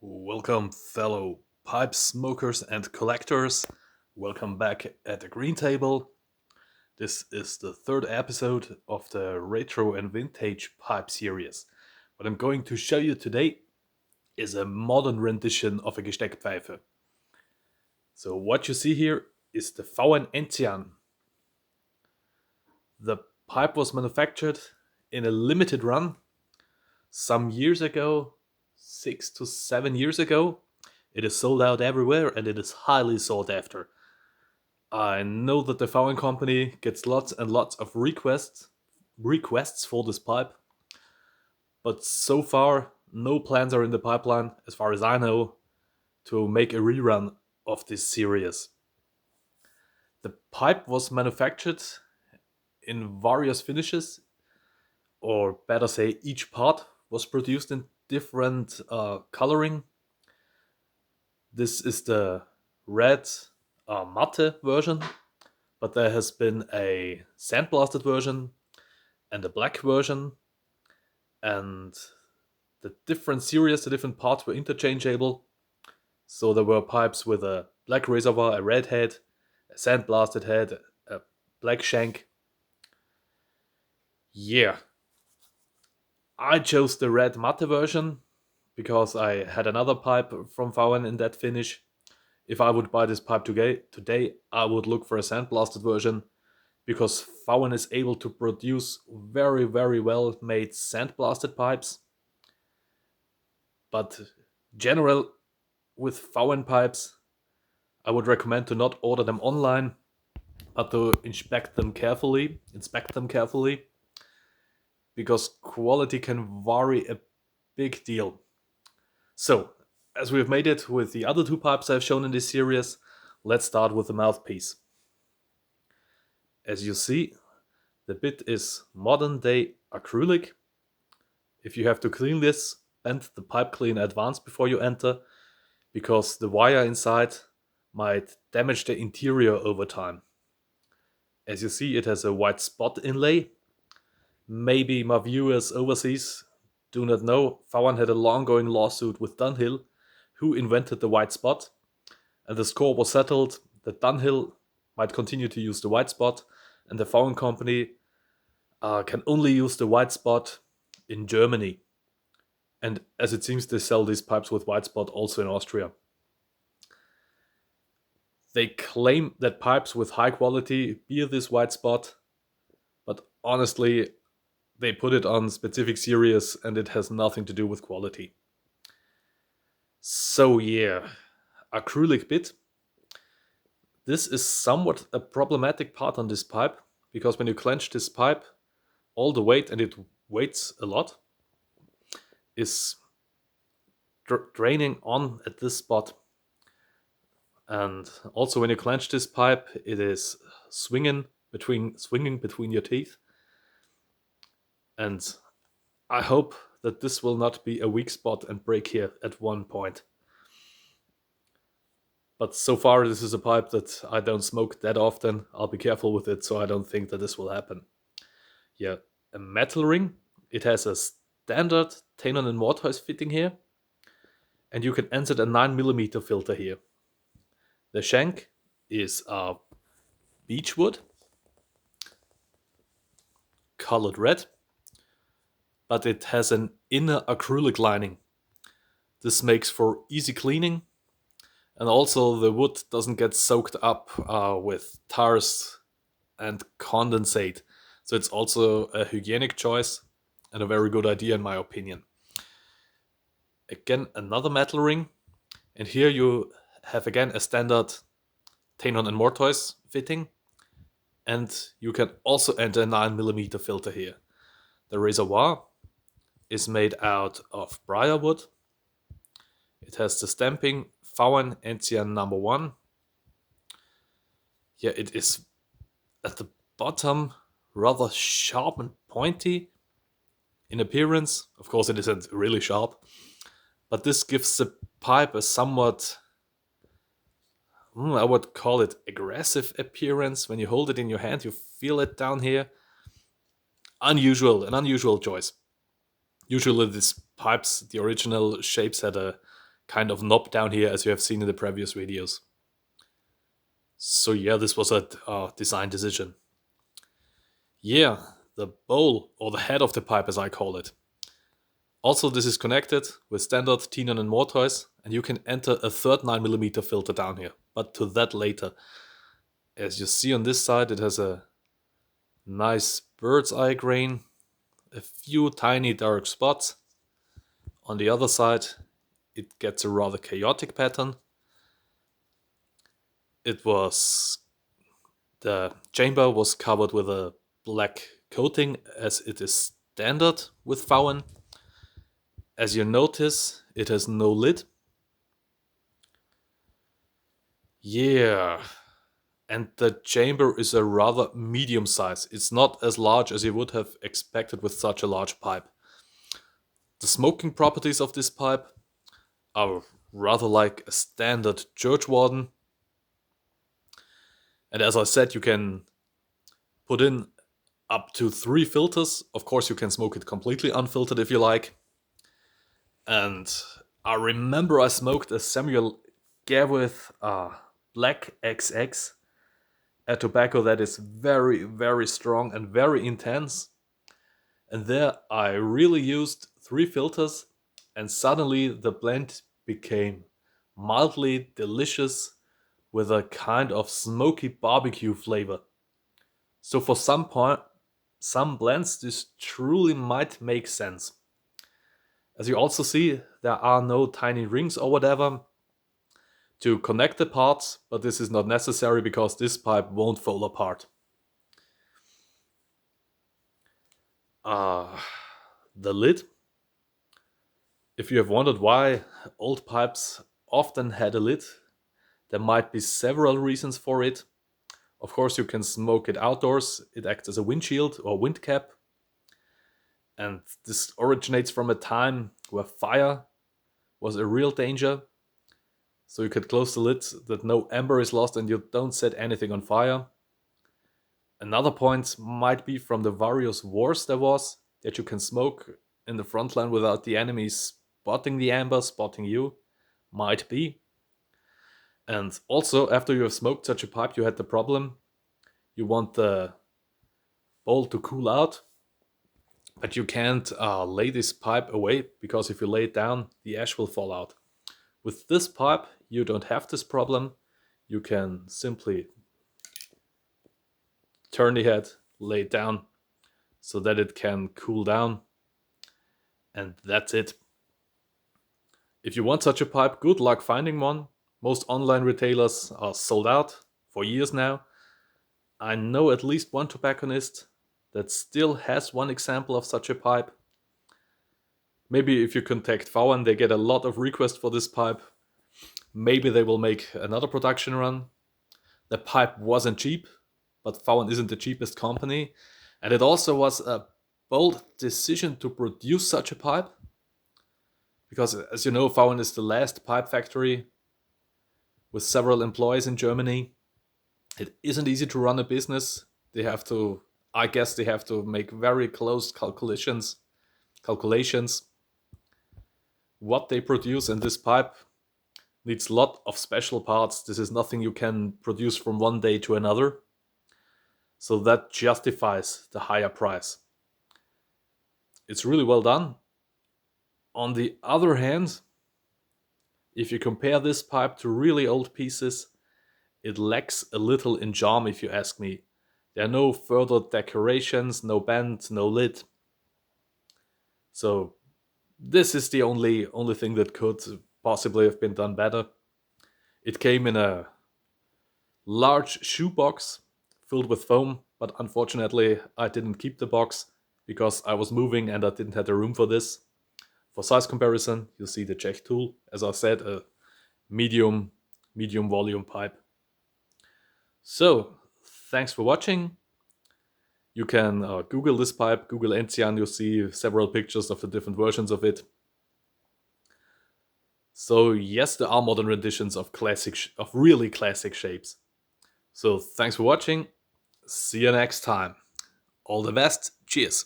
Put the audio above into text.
Welcome, fellow pipe smokers and collectors. Welcome back at the Green Table. This is the third episode of the Retro and Vintage Pipe series. What I'm going to show you today is a modern rendition of a Gesteckpfeife. So what you see here is the VAUEN Enzian. The pipe was manufactured in a limited run some years ago, 6 to 7 years ago. It is sold out everywhere and it is highly sought after. I know that the VAUEN company gets lots and lots of requests for this pipe, but so far no plans are in the pipeline, as far as I know, to make a rerun of this series. The pipe was manufactured in various finishes, or better say, each part was produced in different coloring. This is the red matte version, but there has been a sandblasted version and a black version, and the different series, the different parts were interchangeable. So there were pipes with a black reservoir, a red head, a sandblasted head, a black shank. Yeah, I chose the red matte version because I had another pipe from VAUEN in that finish. If I would buy this pipe today, I would look for a sandblasted version because VAUEN is able to produce very, very well made sandblasted pipes. But general with VAUEN pipes, I would recommend to not order them online, but to inspect them carefully, because quality can vary a big deal. So, as we have made it with the other two pipes I've shown in this series, let's start with the mouthpiece. As you see, the bit is modern day acrylic. If you have to clean this, bend the pipe clean in advance before you enter, because the wire inside might damage the interior over time. As you see, it has a white spot inlay. Maybe my viewers overseas do not know, VAUEN had a long-going lawsuit with Dunhill, who invented the white spot, and the score was settled that Dunhill might continue to use the white spot, and the VAUEN company can only use the white spot in Germany. And as it seems, they sell these pipes with white spot also in Austria. They claim that pipes with high quality bear this white spot, but honestly, they put it on specific series and it has nothing to do with quality. So yeah, acrylic bit. This is somewhat a problematic part on this pipe, because when you clench this pipe, all the weight, and it weighs a lot, is draining on at this spot. And also when you clench this pipe, it is swinging between your teeth. And I hope that this will not be a weak spot and break here at one point. But so far, this is a pipe that I don't smoke that often. I'll be careful with it, so I don't think that this will happen. Yeah, a metal ring. It has a standard Tenon and Mortise fitting here. And you can insert a 9mm filter here. The shank is beechwood, colored red, but it has an inner acrylic lining. This makes for easy cleaning, and also the wood doesn't get soaked up with tars and condensate. So it's also a hygienic choice and a very good idea in my opinion. Again, another metal ring, and here you have again a standard Tenon and Mortise fitting, and you can also enter a 9mm filter here. The reservoir is made out of briarwood. It has the stamping VAUEN Enzian number 1. Yeah, it is at the bottom rather sharp and pointy in appearance. Of course, it isn't really sharp, but this gives the pipe a somewhat, I would call it aggressive appearance. When you hold it in your hand, you feel it down here. An unusual choice. Usually these pipes, the original shapes had a kind of knob down here, as you have seen in the previous videos. So yeah, this was a design decision. Yeah, the bowl, or the head of the pipe as I call it. Also, this is connected with standard T9 and mortise, and you can enter a third 9mm filter down here, but to that later. As you see on this side, it has a nice bird's eye grain, a few tiny dark spots. On the other side, it gets a rather chaotic pattern. The chamber was covered with a black coating, as it is standard with VAUEN. As you notice, it has no lid. Yeah, and the chamber is a rather medium size. It's not as large as you would have expected with such a large pipe. The smoking properties of this pipe are rather like a standard church warden. And as I said, you can put in up to 3 filters. Of course, you can smoke it completely unfiltered if you like. And I remember I smoked a Samuel Gavith Black XX, a tobacco that is very, very strong and very intense. And there I really used 3 filters, and suddenly the blend became mildly delicious with a kind of smoky barbecue flavor. So for some blends, this truly might make sense. As you also see, there are no tiny rings or whatever to connect the parts, but this is not necessary because this pipe won't fall apart. The lid. If you have wondered why old pipes often had a lid, there might be several reasons for it. Of course, you can smoke it outdoors. It acts as a windshield or wind cap. And this originates from a time where fire was a real danger. So you could close the lid that no ember is lost and you don't set anything on fire. Another point might be from the various wars there was, that you can smoke in the front line without the enemies spotting the amber, spotting you. Might be. And also, after you have smoked such a pipe, you had the problem. You want the bowl to cool out, but you can't lay this pipe away, because if you lay it down, the ash will fall out. With this pipe, you don't have this problem. You can simply turn the head, lay it down, so that it can cool down. And that's it. If you want such a pipe, good luck finding one. Most online retailers are sold out for years now. I know at least one tobacconist that still has one example of such a pipe. Maybe if you contact VAUEN, they get a lot of requests for this pipe. Maybe they will make another production run. The pipe wasn't cheap, but VAUEN isn't the cheapest company. And it also was a bold decision to produce such a pipe. Because as you know, VAUEN is the last pipe factory with several employees in Germany. It isn't easy to run a business. I guess they have to make very close calculations. What they produce in this pipe needs a lot of special parts. This is nothing you can produce from one day to another. So that justifies the higher price. It's really well done. On the other hand, if you compare this pipe to really old pieces, it lacks a little in charm, if you ask me. There are no further decorations, no band, no lid. So this is the only thing that could possibly have been done better. It came in a large shoebox filled with foam, but unfortunately I didn't keep the box because I was moving and I didn't have the room for this. For size comparison, you see the Czech tool. As I said, a medium volume pipe. So, thanks for watching. You can Google this pipe, Google Enzian, you'll see several pictures of the different versions of it. So yes, there are modern renditions of really classic shapes. So thanks for watching. See you next time. All the best. Cheers.